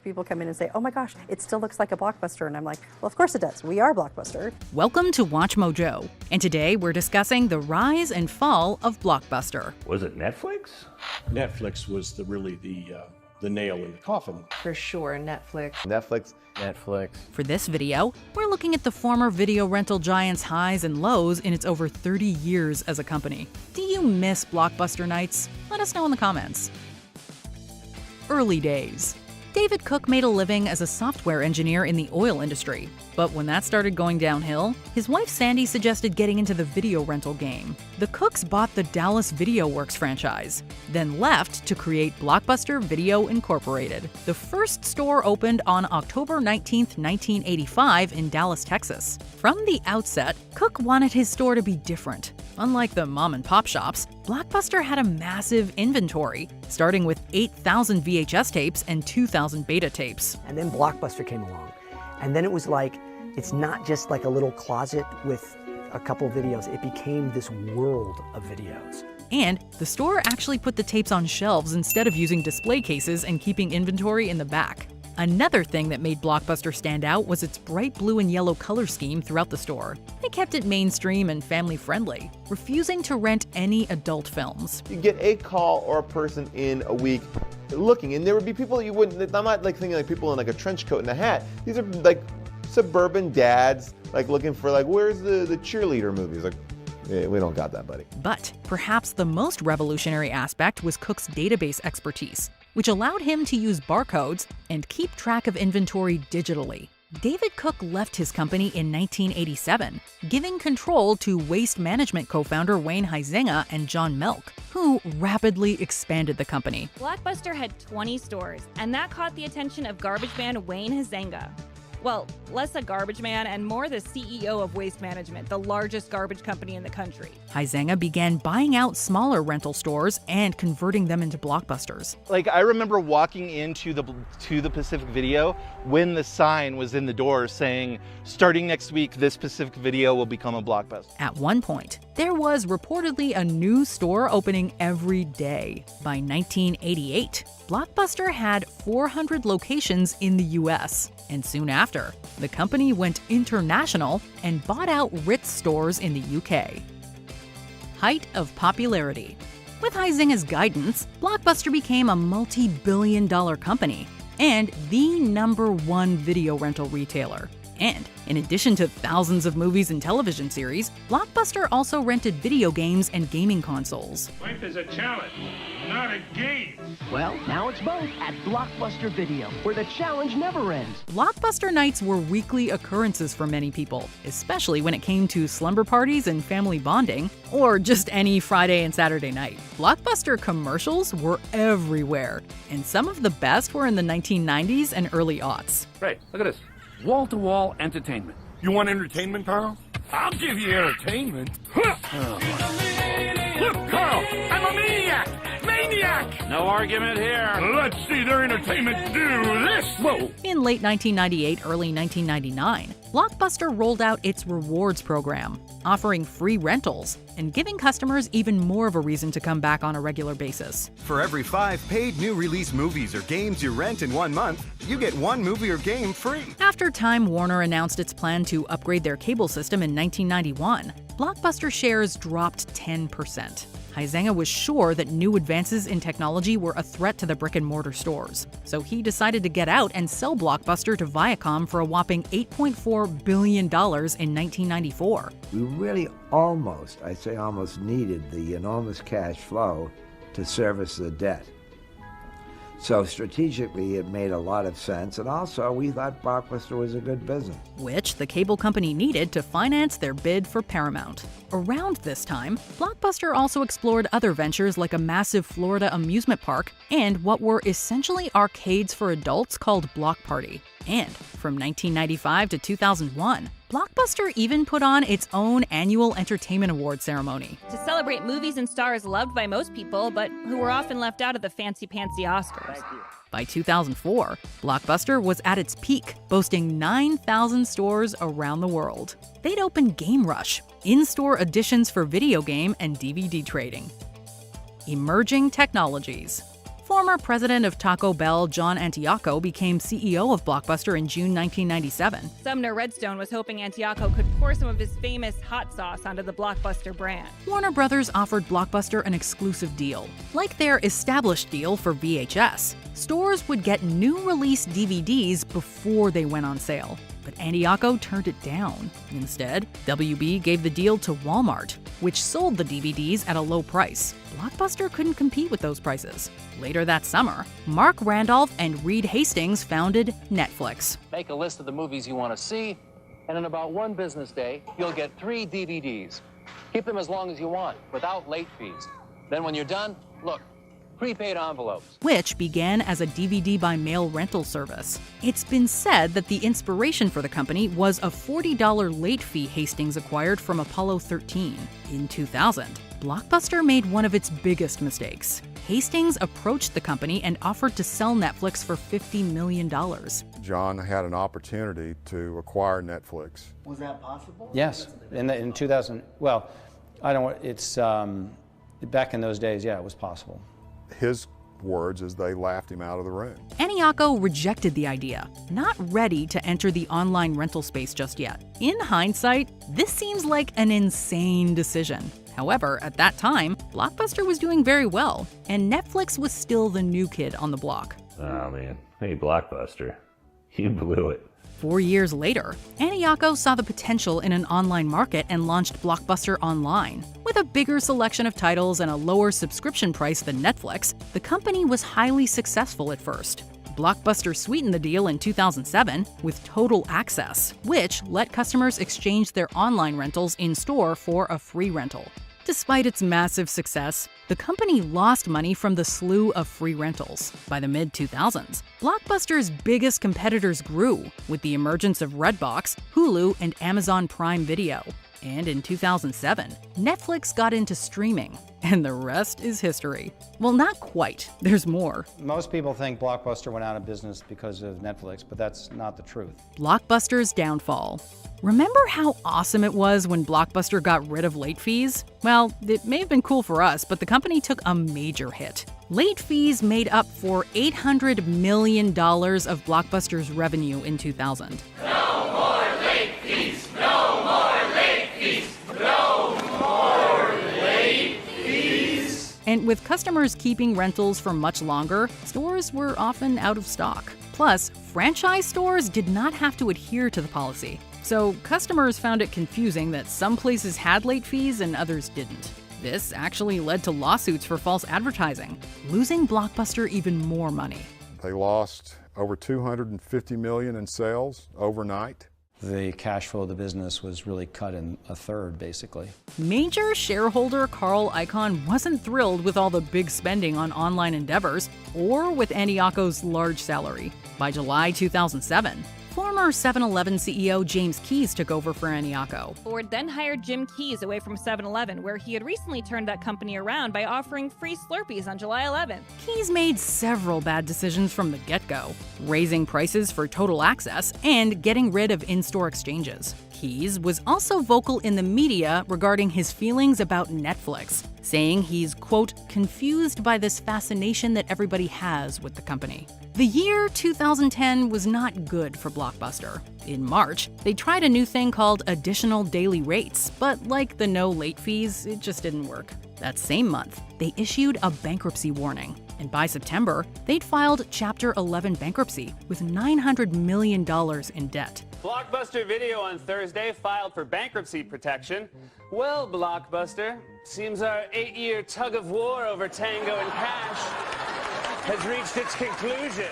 People come in and say, oh my gosh, it still looks like a Blockbuster. And I'm like, well, of course it does. We are Blockbuster. Welcome to WatchMojo. And today we're discussing the rise and fall of Blockbuster. Was it Netflix? Netflix was really the nail in the coffin. For sure, Netflix. Netflix. For this video, we're looking at the former video rental giant's highs and lows in its over 30 years as a company. Do you miss Blockbuster nights? Let us know in the comments. Early days. David Cook made a living as a software engineer in the oil industry. But when that started going downhill, his wife Sandy suggested getting into the video rental game. The Cooks bought the Dallas Video Works franchise, then left to create Blockbuster Video Incorporated. The first store opened on October 19, 1985 in Dallas, Texas. From the outset, Cook wanted his store to be different. Unlike the mom-and-pop shops, Blockbuster had a massive inventory, starting with 8,000 VHS tapes and 2,000 beta tapes. And then Blockbuster came along. And then it was like, it's not just like a little closet with a couple videos. It became this world of videos. And the store actually put the tapes on shelves instead of using display cases and keeping inventory in the back. Another thing that made Blockbuster stand out was its bright blue and yellow color scheme throughout the store. They kept it mainstream and family-friendly, refusing to rent any adult films. You get a call or a person in a week looking, and there would be people you wouldn't, I'm not like thinking like people in like a trench coat and a hat. These are like suburban dads, like looking for like, where's the cheerleader movies? Like, yeah, we don't got that, buddy. But perhaps the most revolutionary aspect was Cook's database expertise, which allowed him to use barcodes and keep track of inventory digitally. David Cook left his company in 1987, giving control to waste management co-founder Wayne Huizenga and John Melk, who rapidly expanded the company. Blockbuster had 20 stores, and that caught the attention of garbage man Wayne Huizenga. Well, less a garbage man and more the CEO of Waste Management, the largest garbage company in the country. Huizenga began buying out smaller rental stores and converting them into Blockbusters. Like, I remember walking into the Pacific Video when the sign was in the door saying, starting next week, this Pacific Video will become a Blockbuster. At one point, there was reportedly a new store opening every day. By 1988, Blockbuster had 400 locations in the US. And soon after, the company went international and bought out Ritz stores in the UK. Height of popularity. With Huizenga's guidance, Blockbuster became a multi-billion-dollar company and the #1 video rental retailer. And in addition to thousands of movies and television series, Blockbuster also rented video games and gaming consoles. Life is a challenge, not a game. Well, now it's both at Blockbuster Video, where the challenge never ends. Blockbuster nights were weekly occurrences for many people, especially when it came to slumber parties and family bonding, or just any Friday and Saturday night. Blockbuster commercials were everywhere, and some of the best were in the 1990s and early aughts. Right, look at this. Wall-to-wall entertainment. You want entertainment, Carl? I'll give you entertainment. Look, Carl, I'm a maniac! Maniac! No argument here. Let's see their entertainment do this. Whoa! In late 1998, early 1999, Blockbuster rolled out its rewards program, offering free rentals and giving customers even more of a reason to come back on a regular basis. For every 5 paid new release movies or games you rent in 1 month, you get 1 movie or game free. After Time Warner announced its plan to upgrade their cable system in 1991, Blockbuster shares dropped 10%. Huizenga was sure that new advances in technology were a threat to the brick-and-mortar stores, so he decided to get out and sell Blockbuster to Viacom for a whopping $8.4 billion in 1994. We really almost, I say almost, needed the enormous cash flow to service the debt. So strategically, it made a lot of sense, and also we thought Blockbuster was a good business. Which the cable company needed to finance their bid for Paramount. Around this time, Blockbuster also explored other ventures like a massive Florida amusement park and what were essentially arcades for adults called Block Party. And from 1995 to 2001, Blockbuster even put on its own annual entertainment award ceremony. To celebrate movies and stars loved by most people, but who were often left out of the fancy-pantsy Oscars. By 2004, Blockbuster was at its peak, boasting 9,000 stores around the world. They'd opened Game Rush, in-store editions for video game and DVD trading. Emerging technologies. Former president of Taco Bell, John Antioco, became CEO of BlockBuster in June 1997. Sumner Redstone was hoping Antioco could pour some of his famous hot sauce onto the BlockBuster brand. Warner Brothers offered BlockBuster an exclusive deal. Like their established deal for VHS, stores would get new release DVDs before they went on sale. But Antioco turned it down. Instead, WB gave the deal to Walmart, which sold the DVDs at a low price. BlockBuster couldn't compete with those prices. Later that summer, Mark Randolph and Reed Hastings founded Netflix. Make a list of the movies you want to see, and in about one business day, you'll get 3 DVDs. Keep them as long as you want, without late fees. Then when you're done, look, prepaid envelopes. Which began as a DVD by mail rental service. It's been said that the inspiration for the company was a $40 late fee Hastings acquired from Apollo 13. In 2000, BlockBuster made one of its biggest mistakes. Hastings approached the company and offered to sell Netflix for $50 million. John had an opportunity to acquire Netflix. Was that possible? Yes, in 2000. Well, I don't. It's back in those days. Yeah, it was possible. His words is they laughed him out of the room. Antioco rejected the idea, not ready to enter the online rental space just yet. In hindsight, this seems like an insane decision. However, at that time, BlockBuster was doing very well, and Netflix was still the new kid on the block. Oh man, hey BlockBuster, you blew it. 4 years later, Antioco saw the potential in an online market and launched BlockBuster Online. With a bigger selection of titles and a lower subscription price than Netflix, the company was highly successful at first. BlockBuster sweetened the deal in 2007 with Total Access, which let customers exchange their online rentals in-store for a free rental. Despite its massive success, the company lost money from the slew of free rentals. By the mid-2000s, BlockBuster's biggest competitors grew, with the emergence of Redbox, Hulu, and Amazon Prime Video. And in 2007, Netflix got into streaming, and the rest is history. Well, not quite. There's more. Most people think BlockBuster went out of business because of Netflix, but that's not the truth. BlockBuster's downfall. Remember how awesome it was when BlockBuster got rid of late fees? Well, it may have been cool for us, but the company took a major hit. Late fees made up for $800 million of BlockBuster's revenue in 2000. No more late fees! No more late fees! No more late fees! And with customers keeping rentals for much longer, stores were often out of stock. Plus, franchise stores did not have to adhere to the policy. So customers found it confusing that some places had late fees and others didn't. This actually led to lawsuits for false advertising, losing BlockBuster even more money. They lost over $250 million in sales overnight. The cash flow of the business was really cut in a third, basically. Major shareholder Carl Icahn wasn't thrilled with all the big spending on online endeavors or with Antioco's large salary. By July 2007, former 7-Eleven CEO James Keyes took over for Antioco. Ford then hired Jim Keyes away from 7-Eleven, where he had recently turned that company around by offering free Slurpees on July 11th. Keyes made several bad decisions from the get-go, raising prices for Total Access and getting rid of in-store exchanges. Keyes was also vocal in the media regarding his feelings about Netflix, saying he's, quote, confused by this fascination that everybody has with the company. The year 2010 was not good for BlockBuster. In March, they tried a new thing called additional daily rates, but like the no late fees, it just didn't work. That same month, they issued a bankruptcy warning, and by September, they'd filed Chapter 11 bankruptcy with $900 million in debt. BlockBuster Video on Thursday filed for bankruptcy protection. Well, BlockBuster, seems our 8-year tug of war over Tango and Cash has reached its conclusion.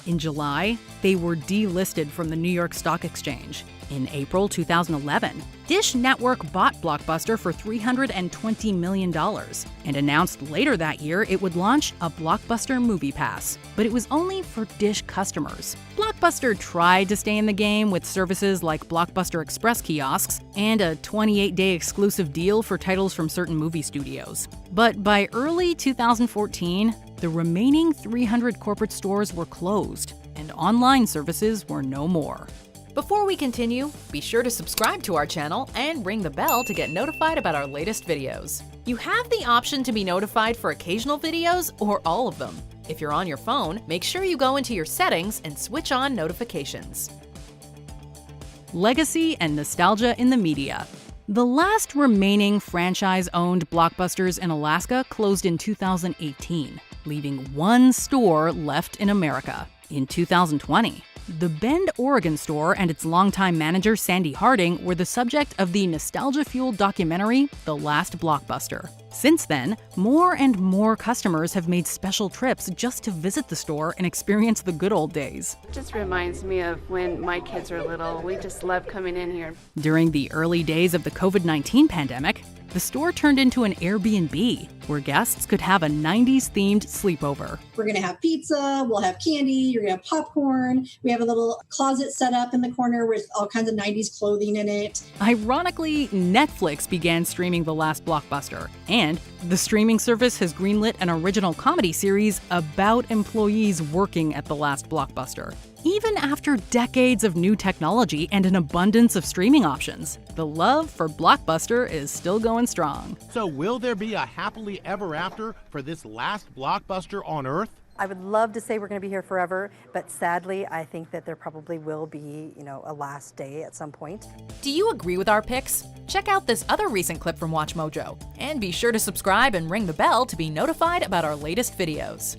In July, they were delisted from the New York Stock Exchange. In April 2011, Dish Network bought BlockBuster for $320 million and announced later that year it would launch a BlockBuster Movie Pass, but it was only for Dish customers. BlockBuster tried to stay in the game with services like Blockbuster Express kiosks and a 28-day exclusive deal for titles from certain movie studios. But by early 2014, the remaining 300 corporate stores were closed, and online services were no more. Before we continue, be sure to subscribe to our channel and ring the bell to get notified about our latest videos. You have the option to be notified for occasional videos or all of them. If you're on your phone, make sure you go into your settings and switch on notifications. Legacy and nostalgia in the media. The last remaining franchise-owned Blockbusters in Alaska closed in 2018, leaving one store left in America. In 2020, the Bend, Oregon store and its longtime manager Sandy Harding were the subject of the nostalgia-fueled documentary The Last Blockbuster. Since then, more and more customers have made special trips just to visit the store and experience the good old days. It just reminds me of when my kids were little. We just love coming in here. During the early days of the COVID-19 pandemic, the store turned into an Airbnb where guests could have a 90s-themed sleepover. We're going to have pizza, we'll have candy, you're going to have popcorn. We have a little closet set up in the corner with all kinds of 90s clothing in it. Ironically, Netflix began streaming The Last Blockbuster, and the streaming service has greenlit an original comedy series about employees working at The Last Blockbuster. Even after decades of new technology and an abundance of streaming options, the love for Blockbuster is still going strong. So will there be a happily ever after for this last Blockbuster on Earth? I would love to say we're going to be here forever, but sadly, I think that there probably will be, a last day at some point. Do you agree with our picks? Check out this other recent clip from WatchMojo, and be sure to subscribe and ring the bell to be notified about our latest videos.